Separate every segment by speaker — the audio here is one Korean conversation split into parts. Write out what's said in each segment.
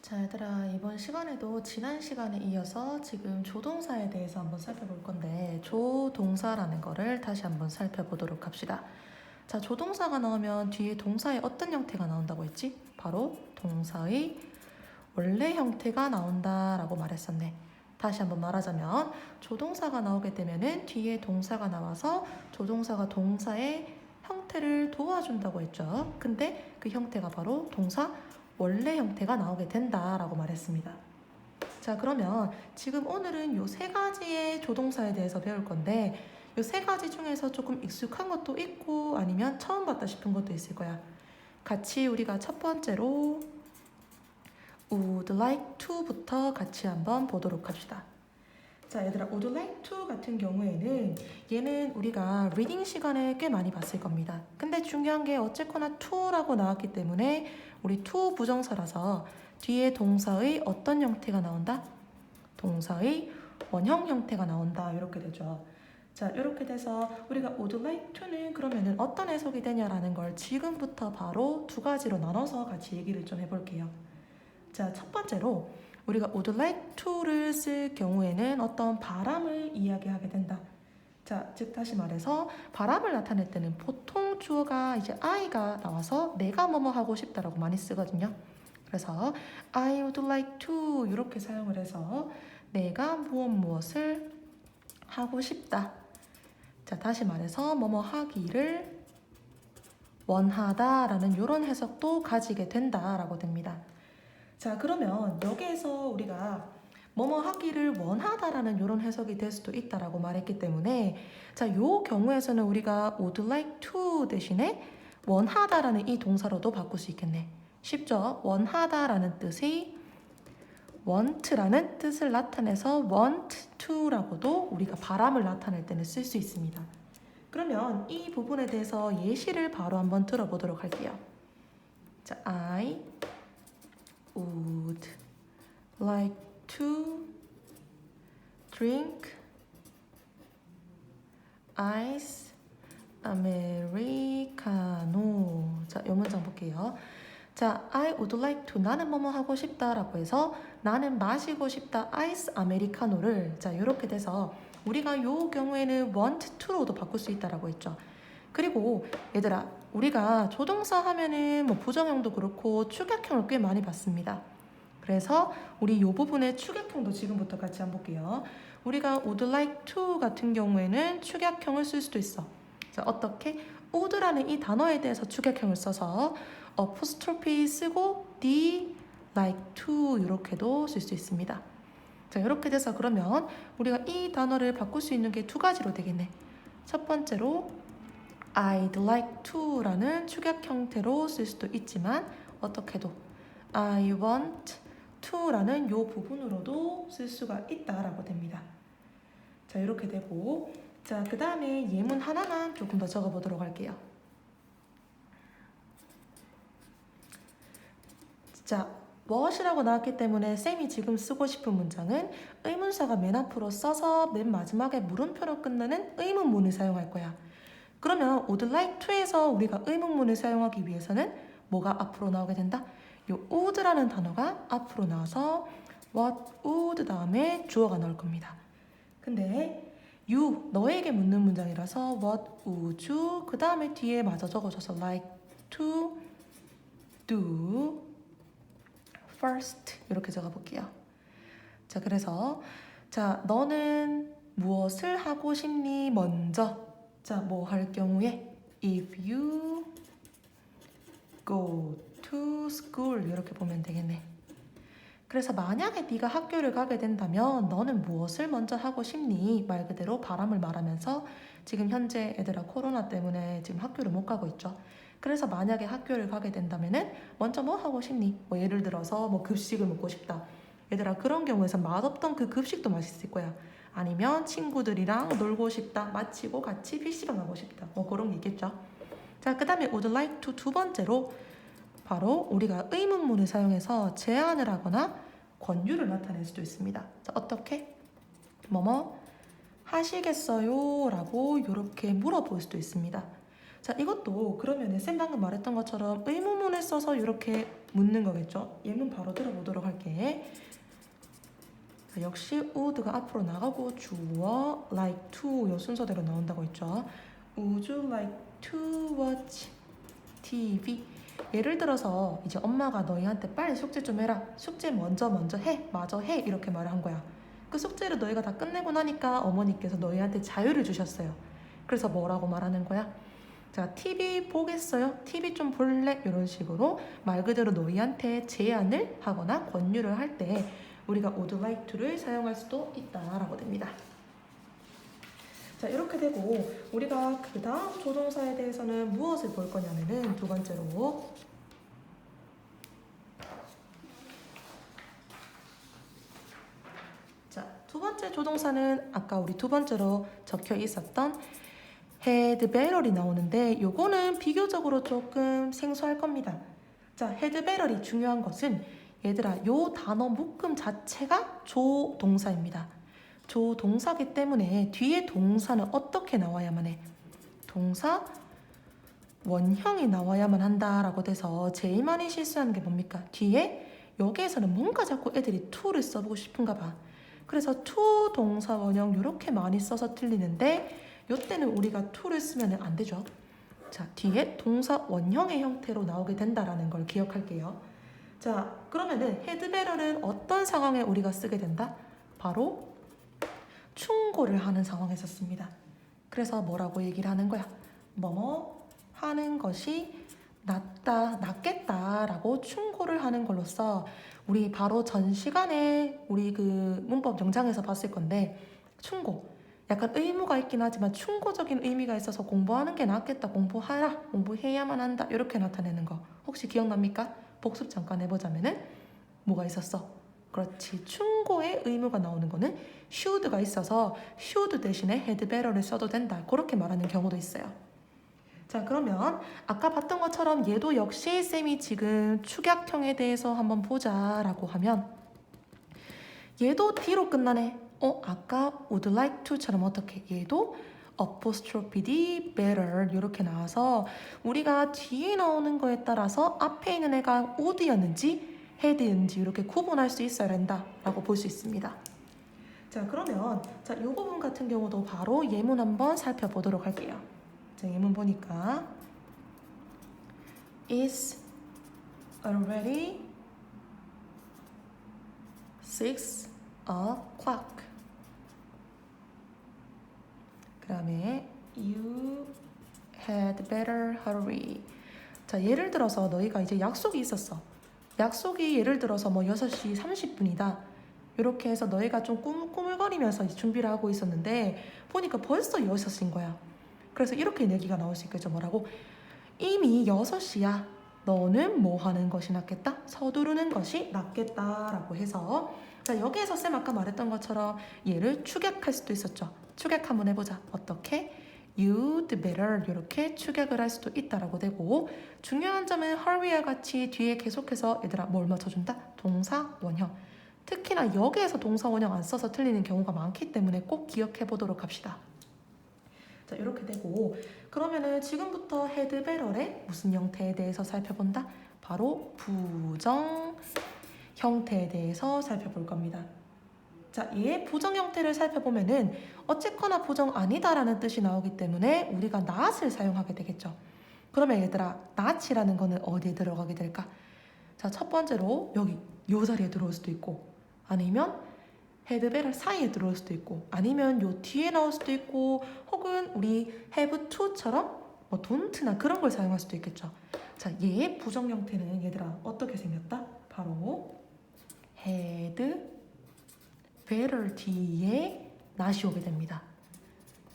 Speaker 1: 자, 얘들아, 이번 시간에도 지난 시간에 이어서 지금 조동사에 대해서 한번 살펴볼 건데, 조동사라는 거를 다시 한번 살펴보도록 합시다. 자, 조동사가 나오면 뒤에 동사의 어떤 형태가 나온다고 했지? 바로 동사의 원래 형태가 나온다라고 말했었네. 다시 한번 말하자면 조동사가 나오게 되면은 뒤에 동사가 나와서 조동사가 동사의 형태를 도와준다고 했죠. 근데 그 형태가 바로 동사 원래 형태가 나오게 된다라고 말했습니다. 자, 그러면 지금 오늘은 요 세 가지의 조동사에 대해서 배울 건데 요 세 가지 중에서 조금 익숙한 것도 있고 아니면 처음 봤다 싶은 것도 있을 거야. 같이 우리가 첫 번째로 would like to부터 같이 한번 보도록 합시다. 자, 얘들아, would like to 같은 경우에는 얘는 우리가 리딩 시간에 꽤 많이 봤을 겁니다. 근데 중요한 게 어쨌거나 to라고 나왔기 때문에 우리 to 부정사라서 뒤에 동사의 어떤 형태가 나온다? 동사의 원형 형태가 나온다. 이렇게 되죠. 자, 이렇게 돼서 우리가 would like to는 그러면은 어떤 해석이 되냐라는 걸 지금부터 바로 두 가지로 나눠서 같이 얘기를 좀 해볼게요. 자, 첫 번째로 우리가 would like to를 쓸 경우에는 어떤 바람을 이야기하게 된다. 자, 즉 다시 말해서 바람을 나타낼 때는 보통 주어가 이제 I가 나와서 내가 뭐뭐 하고 싶다라고 많이 쓰거든요. 그래서 I would like to 이렇게 사용을 해서 내가 무엇을 하고 싶다. 자, 다시 말해서 뭐뭐 하기를 원하다라는 이런 해석도 가지게 된다라고 됩니다. 자, 그러면 여기에서 우리가 뭐뭐 하기를 원하다라는 이런 해석이 될 수도 있다라고 말했기 때문에 자, 요 경우에서는 우리가 would like to 대신에 원하다라는 이 동사로도 바꿀 수 있겠네. 쉽죠? 원하다라는 뜻이 want라는 뜻을 나타내서 want to라고도 우리가 바람을 나타낼 때는 쓸 수 있습니다. 그러면 이 부분에 대해서 예시를 바로 한번 들어보도록 할게요. 자, I would like to drink ice americano. 자, 이 문장 볼게요. 자, I would like to 나는 뭐뭐 하고 싶다라고 해서 나는 마시고 싶다 아이스 아메리카노를 자, 이렇게 돼서 우리가 요 경우에는 want to로도 바꿀 수 있다라고 했죠. 그리고 얘들아, 우리가 조동사 하면은 뭐 부정형도 그렇고 축약형을 꽤 많이 봤습니다. 그래서 우리 이 부분의 축약형도 지금부터 같이 한번 볼게요. 우리가 would like to 같은 경우에는 축약형을 쓸 수도 있어. 자, 어떻게? would라는 이 단어에 대해서 축약형을 써서 apostrophe 쓰고 the like to 이렇게도 쓸 수 있습니다. 자, 이렇게 돼서 그러면 우리가 이 단어를 바꿀 수 있는 게 두 가지로 되겠네. 첫 번째로 I'd like to라는 축약 형태로 쓸 수도 있지만 어떻게도 I want to라는 요 부분으로도 쓸 수가 있다라고 됩니다. 자, 이렇게 되고 자, 그 다음에 예문 하나만 조금 더 적어보도록 할게요. 자, what이라고 나왔기 때문에 쌤이 지금 쓰고 싶은 문장은 의문사가 맨 앞으로 써서 맨 마지막에 물음표로 끝나는 의문문을 사용할 거야. 그러면 would like to에서 우리가 의문문을 사용하기 위해서는 뭐가 앞으로 나오게 된다? 요 would라는 단어가 앞으로 나와서 what would 다음에 주어가 나올 겁니다. 근데 you, 너에게 묻는 문장이라서 what would you 그 다음에 뒤에 마저 적어줘서 like to do first 이렇게 적어볼게요. 자, 그래서 자, 너는 무엇을 하고 싶니? 먼저. 자, 뭐 할 경우에 if you go to school 이렇게 보면 되겠네. 그래서 만약에 네가 학교를 가게 된다면 너는 무엇을 먼저 하고 싶니? 말 그대로 바람을 말하면서 지금 현재 애들아 코로나 때문에 지금 학교를 못 가고 있죠. 그래서 만약에 학교를 가게 된다면은 먼저 뭐 하고 싶니? 뭐 예를 들어서 뭐 급식을 먹고 싶다. 얘들아 그런 경우에서 맛없던 그 급식도 맛있을 거야. 아니면 친구들이랑 놀고 싶다. 마치고 같이 PC방 가고 싶다. 뭐 그런 게 있겠죠. 자, 그 다음에 would like to 두 번째로 바로 우리가 의문문을 사용해서 제안을 하거나 권유를 나타낼 수도 있습니다. 자, 어떻게? 뭐뭐 하시겠어요? 라고 이렇게 물어볼 수도 있습니다. 자, 이것도 그러면 쌤 방금 말했던 것처럼 의문문을 써서 이렇게 묻는 거겠죠. 예문 바로 들어보도록 할게. 역시 would가 앞으로 나가고 주어 like to 요 순서대로 나온다고 했죠. Would you like to watch TV? 예를 들어서 이제 엄마가 너희한테 빨리 숙제 좀 해라. 숙제 먼저 해. 마저 해. 이렇게 말을 한 거야. 그 숙제를 너희가 다 끝내고 나니까 어머니께서 너희한테 자유를 주셨어요. 그래서 뭐라고 말하는 거야? 자, TV 보겠어요? TV 좀 볼래? 이런 식으로 말 그대로 너희한테 제안을 하거나 권유를 할 때 우리가 would like to를 사용할 수도 있다라고 됩니다. 자, 이렇게 되고 우리가 그 다음 조동사에 대해서는 무엇을 볼 거냐면은 두 번째로 자, 두 번째 조동사는 아까 우리 두 번째로 적혀 있었던 had better이 나오는데 요거는 비교적으로 조금 생소할 겁니다. 자, had better이 중요한 것은 얘들아 요 단어 묶음 자체가 조동사입니다. 조동사기 때문에 뒤에 동사는 어떻게 나와야만 해? 동사 원형이 나와야만 한다라고 돼서 제일 많이 실수하는 게 뭡니까? 뒤에 여기에서는 뭔가 자꾸 애들이 to를 써보고 싶은가 봐. 그래서 to 동사 원형 이렇게 많이 써서 틀리는데 이때는 우리가 to를 쓰면 안 되죠. 자, 뒤에 동사 원형의 형태로 나오게 된다라는 걸 기억할게요. 자, 그러면은 had better는 어떤 상황에 우리가 쓰게 된다? 바로 충고를 하는 상황에서 씁니다. 그래서 뭐라고 얘기를 하는 거야? 뭐뭐 하는 것이 낫겠다라고 충고를 하는 걸로써 우리 바로 전 시간에 우리 그 문법 영장에서 봤을 건데 충고 약간 의무가 있긴 하지만 충고적인 의미가 있어서 공부하는 게 낫겠다, 공부하라, 공부해야만 한다 이렇게 나타내는 거 혹시 기억납니까? 복습 잠깐 해보자면은 뭐가 있었어? 그렇지, 충고의 의무가 나오는 거는 should가 있어서 should 대신에 had better를 써도 된다 그렇게 말하는 경우도 있어요. 자, 그러면 아까 봤던 것처럼 얘도 역시 쌤이 지금 축약형에 대해서 한번 보자라고 하면 얘도 D로 끝나네. 아까 would like to처럼 어떻게 얘도 apostrophe D, better 이렇게 나와서 우리가 뒤에 나오는 거에 따라서 앞에 있는 애가 would였는지 had였는지 이렇게 구분할 수 있어야 된다라고 볼 수 있습니다. 자, 그러면 이 부분 같은 경우도 바로 예문 한번 살펴보도록 할게요. 자, 예문 보니까 It's already 6 o'clock. 그 다음에 You had better hurry. 자, 예를 들어서 너희가 이제 약속이 있었어. 약속이 예를 들어서 뭐 6시 30분이다. 이렇게 해서 너희가 좀 꾸물거리면서 준비를 하고 있었는데 보니까 벌써 6시인 거야. 그래서 이렇게 얘기가 나올 수 있겠죠. 뭐라고? 이미 6시야. 너는 뭐 하는 것이 낫겠다? 서두르는 것이 낫겠다라고 해서 자, 여기에서 쌤 아까 말했던 것처럼 얘를 축약할 수도 있었죠. 축약 한번 해보자. 어떻게? You'd better 이렇게 축약을 할 수도 있다라고 되고 중요한 점은 hurry와 같이 뒤에 계속해서 얘들아 뭘 맞춰준다? 동사 원형. 특히나 여기에서 동사 원형 안 써서 틀리는 경우가 많기 때문에 꼭 기억해 보도록 합시다. 자, 이렇게 되고 그러면은 지금부터 had better의 무슨 형태에 대해서 살펴본다? 바로 부정 형태에 대해서 살펴볼 겁니다. 자, 얘의 부정 형태를 살펴보면은 어쨌거나 부정 아니다라는 뜻이 나오기 때문에 우리가 not을 사용하게 되겠죠. 그러면 얘들아, not이라는 거는 어디에 들어가게 될까? 자, 첫 번째로 여기 요 자리에 들어올 수도 있고 아니면 had better 사이에 들어올 수도 있고 아니면 요 뒤에 나올 수도 있고 혹은 우리 have to처럼 뭐 don't나 그런 걸 사용할 수도 있겠죠. 자, 얘의 부정 형태는 얘들아 어떻게 생겼다? 바로 had better 뒤에 not이 오게 됩니다.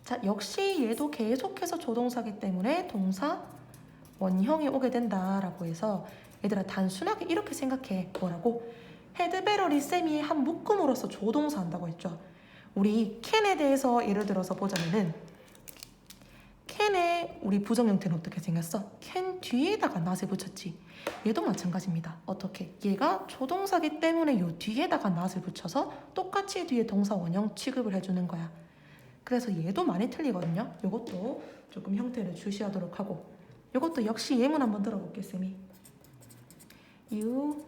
Speaker 1: 자, 역시 얘도 계속해서 조동사기 때문에 동사 원형이 오게 된다라고 해서 얘들아 단순하게 이렇게 생각해. 뭐라고? had better이 쌤이 한 묶음으로서 조동사 한다고 했죠. 우리 can에 대해서 예를 들어서 보자면은 can의 우리 부정 형태는 어떻게 생겼어? can 뒤에다가 not을 붙였지. 얘도 마찬가지입니다. 어떻게? 얘가 조동사기 때문에 요 뒤에다가 not을 붙여서 똑같이 뒤에 동사 원형 취급을 해주는 거야. 그래서 얘도 많이 틀리거든요. 요것도 조금 형태를 주시하도록 하고 요것도 역시 예문 한번 들어볼게 쌤이. You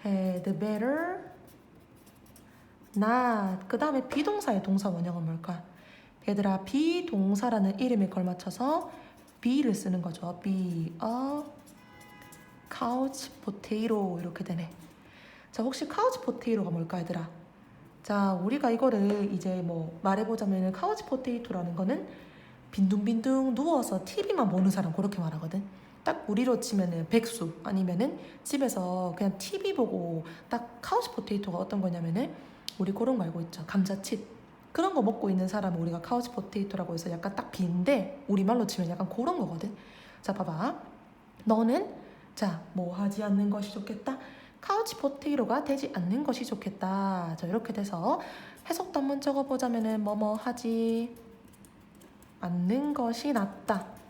Speaker 1: had better not. 그 다음에 비동사의 동사 원형은 뭘까? 얘들아, 비동사라는 이름에 걸맞춰서 be를 쓰는 거죠. be a couch potato 이렇게 되네. 자, 혹시 couch potato가 뭘까, 얘들아? 자, 우리가 이거를 이제 뭐 말해보자면 couch potato라는 거는 빈둥빈둥 누워서 TV만 보는 사람 그렇게 말하거든. 딱 우리로 치면은 백수 아니면은 집에서 그냥 TV 보고 딱 카우치 포테이토가 어떤 거냐면은 우리 그런 거 알고 있죠. 감자칩 그런 거 먹고 있는 사람을 우리가 카우치 포테이토라고 해서 약간 딱 빈데 우리말로 치면 약간 그런 거거든. 자, 봐봐. 너는 자, 뭐 하지 않는 것이 좋겠다. 카우치 포테이토가 되지 않는 것이 좋겠다. 자, 이렇게 돼서 해석도 한번 적어보자면은 뭐뭐 하지 않는 것이 낫다.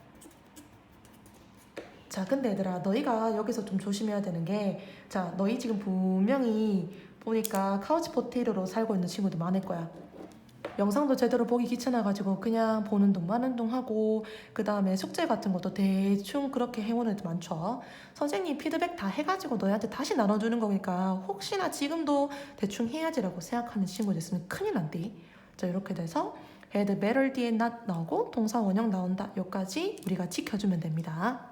Speaker 1: 자, 근데 얘들아, 너희가 여기서 좀 조심해야 되는 게, 자, 너희 지금 분명히 보니까 카우치 포테이토로 살고 있는 친구들 많을 거야. 영상도 제대로 보기 귀찮아가지고 그냥 보는 둥 마는 둥 하고, 그 다음에 숙제 같은 것도 대충 그렇게 해오는 애들 많죠. 선생님 피드백 다 해가지고 너희한테 다시 나눠주는 거니까 혹시나 지금도 대충 해야지라고 생각하는 친구들 있으면 큰일 난대. 자, 이렇게 돼서 had better 뒤에 not 나오고 동사 원형 나온다. 여기까지 우리가 지켜주면 됩니다.